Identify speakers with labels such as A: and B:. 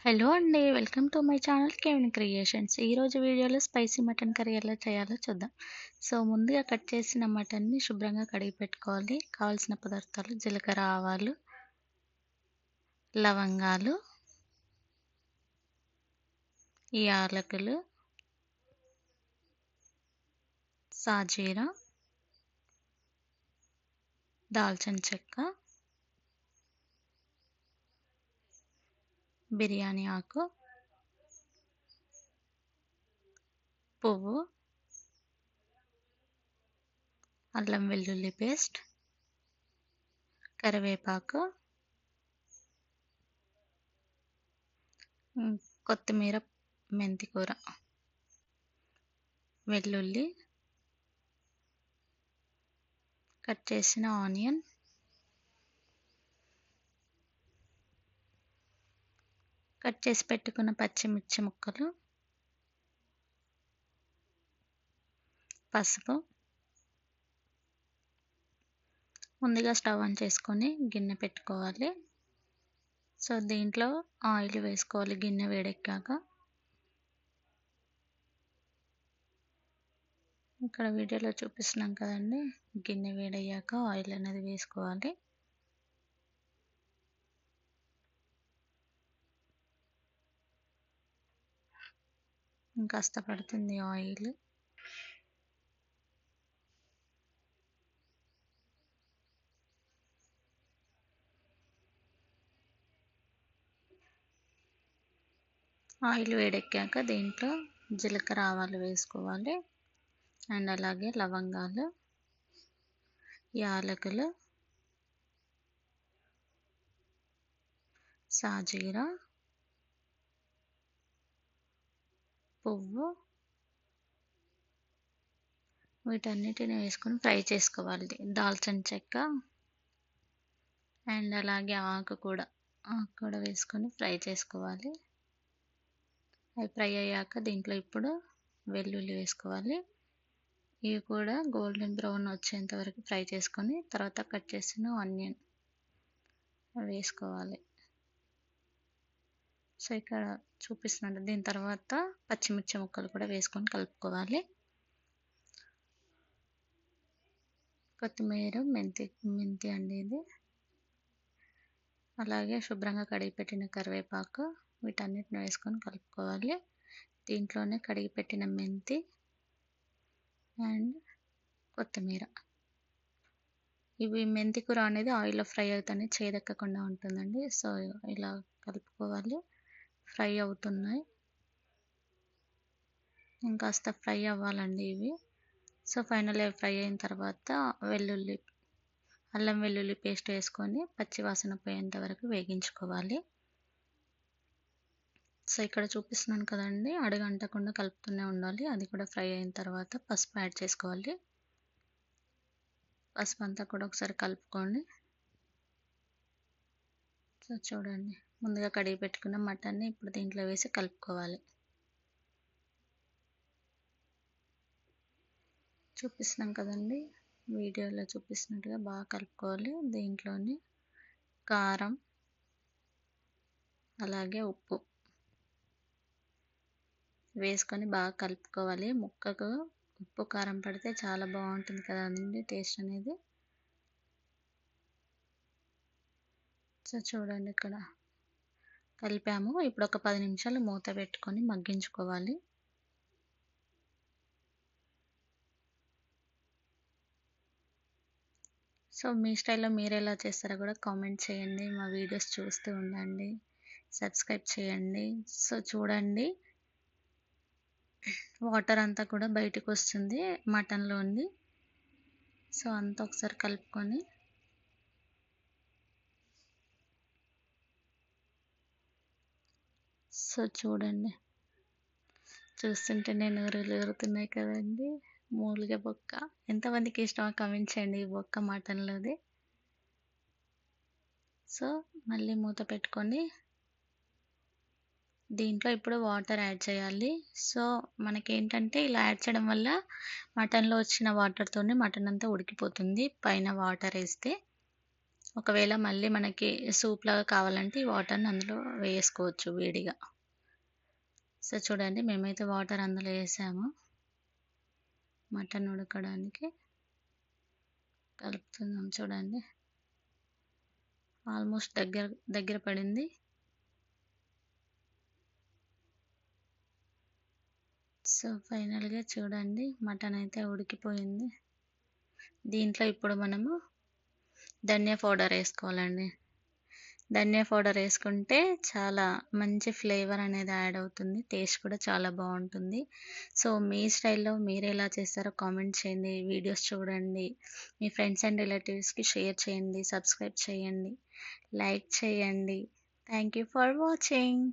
A: Hello అండి. Welcome to my channel Kevin creations. ఈరోజు వీడియోలో స్పైసీ మటన్ కర్రీ ఎలా చేయాలో చూద్దాం. సో, ముందుగా కట్ చేసిన మటన్‌ని శుభ్రంగా కడిగి పెట్టుకోవాలి. కావాల్సిన పదార్థాలు జీలకర్ర, ఆవాలు, లవంగాలు, యాలకులు, సాజీరా, దాల్చిన చెక్క, బిర్యానీ ఆకు, పువ్వు, అల్లం వెల్లుల్లి పేస్ట్, కరివేపాకు, కొత్తిమీర, మెంతికూర, వెల్లుల్లి, కట్ చేసిన ఆనియన్, కట్ చేసి పెట్టుకున్న పచ్చిమిర్చి ముక్కలు, పసుపు. ముందుగా స్టవ్ ఆన్ చేసుకొని గిన్నె పెట్టుకోవాలి. సో, దీంట్లో ఆయిల్ వేసుకోవాలి గిన్నె వేడెక్కాక. ఇక్కడ వీడియోలో చూపిస్తున్నాం కదండి, గిన్నె వేడయ్యాక ఆయిల్ అనేది వేసుకోవాలి. ఇంకాస్త పడుతుంది ఆయిల్. ఆయిల్ వేడెక్కాక దీంట్లో జీలకర్ర, ఆవాలు వేసుకోవాలి. అండ్ అలాగే లవంగాలు, యాలకులు, సాజీరా, పువ్వు, వీటన్నిటిని వేసుకొని ఫ్రై చేసుకోవాలి. దాల్చిన చెక్క అండ్ అలాగే ఆకు కూడా వేసుకొని ఫ్రై చేసుకోవాలి. అవి ఫ్రై అయ్యాక దీంట్లో ఇప్పుడు వెల్లుల్లి వేసుకోవాలి. ఇవి కూడా గోల్డెన్ బ్రౌన్ వచ్చేంత వరకు ఫ్రై చేసుకొని తర్వాత కట్ చేసిన ఆనియన్ వేసుకోవాలి. సో, ఇక్కడ చూపిస్తున్నాను. దీని తర్వాత పచ్చిమిర్చి ముక్కలు కూడా వేసుకొని కలుపుకోవాలి. కొత్తిమీర, మెంతి అండి ఇది. అలాగే శుభ్రంగా కడిగి పెట్టిన కరివేపాకు, వీటన్నిటిని వేసుకొని కలుపుకోవాలి. దీంట్లోనే కడిగి పెట్టిన మెంతి అండ్ కొత్తిమీర. ఇవి మెంతి కూర అనేది ఆయిల్లో ఫ్రై అవుతానే చేదెక్కకుండా ఉంటుందండి. సో, ఇలా కలుపుకోవాలి. ఫ్రై అవుతున్నాయి, ఇంకాస్త ఫ్రై అవ్వాలండి ఇవి. సో, ఫైనల్గా ఫ్రై అయిన తర్వాత అల్లం వెల్లుల్లి పేస్ట్ వేసుకొని పచ్చివాసన పోయేంత వరకు వేగించుకోవాలి. సో, ఇక్కడ చూపిస్తున్నాను కదండి, అడుగంటకుండా కలుపుతూనే ఉండాలి. అది కూడా ఫ్రై అయిన తర్వాత పసుపు యాడ్ చేసుకోవాలి. పసుపు అంతా కూడా ఒకసారి కలుపుకోండి. సో, చూడండి, ముందుగా కడిగి పెట్టుకున్న మటన్ని ఇప్పుడు దీంట్లో వేసి కలుపుకోవాలి. చూపిస్తున్నాం కదండి, వీడియోలో చూపిస్తున్నట్టుగా బాగా కలుపుకోవాలి. దీంట్లోని కారం అలాగే ఉప్పు వేసుకొని బాగా కలుపుకోవాలి. ముక్కకు ఉప్పు, కారం పడితే చాలా బాగుంటుంది కదండి టేస్ట్ అనేది. సో, చూడండి, ఇక్కడ కలిపాము. ఇప్పుడు ఒక 10 నిమిషాలు మూత పెట్టుకొని మగ్గించుకోవాలి. సో, మీ స్టైల్లో మీరు ఎలా చేస్తారో కూడా కామెంట్ చేయండి. మా వీడియోస్ చూస్తూ ఉండండి, సబ్స్క్రైబ్ చేయండి. సో, చూడండి, వాటర్ అంతా కూడా బయటకు వస్తుంది మటన్లో ఉంది. సో, అంతా ఒకసారి కలుపుకొని సో, చూడండి, చూస్తుంటేనే నోరులు ఊరుతున్నాయి కదండి. మూలిగ బొక్క ఎంతమందికి ఇష్టమో కామెంట్ చేయండి, ఈ బొక్క మటన్లోది. సో, మళ్ళీ మూత పెట్టుకొని దీంట్లో ఇప్పుడు వాటర్ యాడ్ చేయాలి. సో, మనకేంటంటే ఇలా యాడ్ చేయడం వల్ల మటన్లో వచ్చిన వాటర్తోనే మటన్ అంతా ఉడికిపోతుంది పైన వాటర్ వేస్తే. ఒకవేళ మళ్ళీ మనకి సూప్ లాగా కావాలంటే ఈ వాటర్‌ని అందులో వేసుకోవచ్చు వేడిగా. సో, చూడండి మేమైతే వాటర్ అందులో ఏసాము. మటన్ ఉడకడానికి కలుపుతున్నాం చూడండి. ఆల్మోస్ట్ దగ్గర దగ్గర పడింది. సో, ఫైనల్‌గా చూడండి మటన్ అయితే ఉడికిపోయింది. దీంట్లో ఇప్పుడు మనము ధనియా పౌడర్ ఏసుకోవాలండి. ధనియా పౌడర్ ఏసుకుంటే చాలా మంచి ఫ్లేవర్ అనేది యాడ్ అవుతుంది. టేస్ట్ కూడా చాలా బావుంటుంది. సో, మీ స్టైల్‌లో మీరెలా చేస్తారో కామెంట్ చేయండి. వీడియోస్ చూడండి. మీ ఫ్రెండ్స్ అండ్ రిలేటివ్స్‌కి షేర్ చేయండి. సబ్స్క్రైబ్ చేయండి. లైక్ చేయండి. Thank you for watching.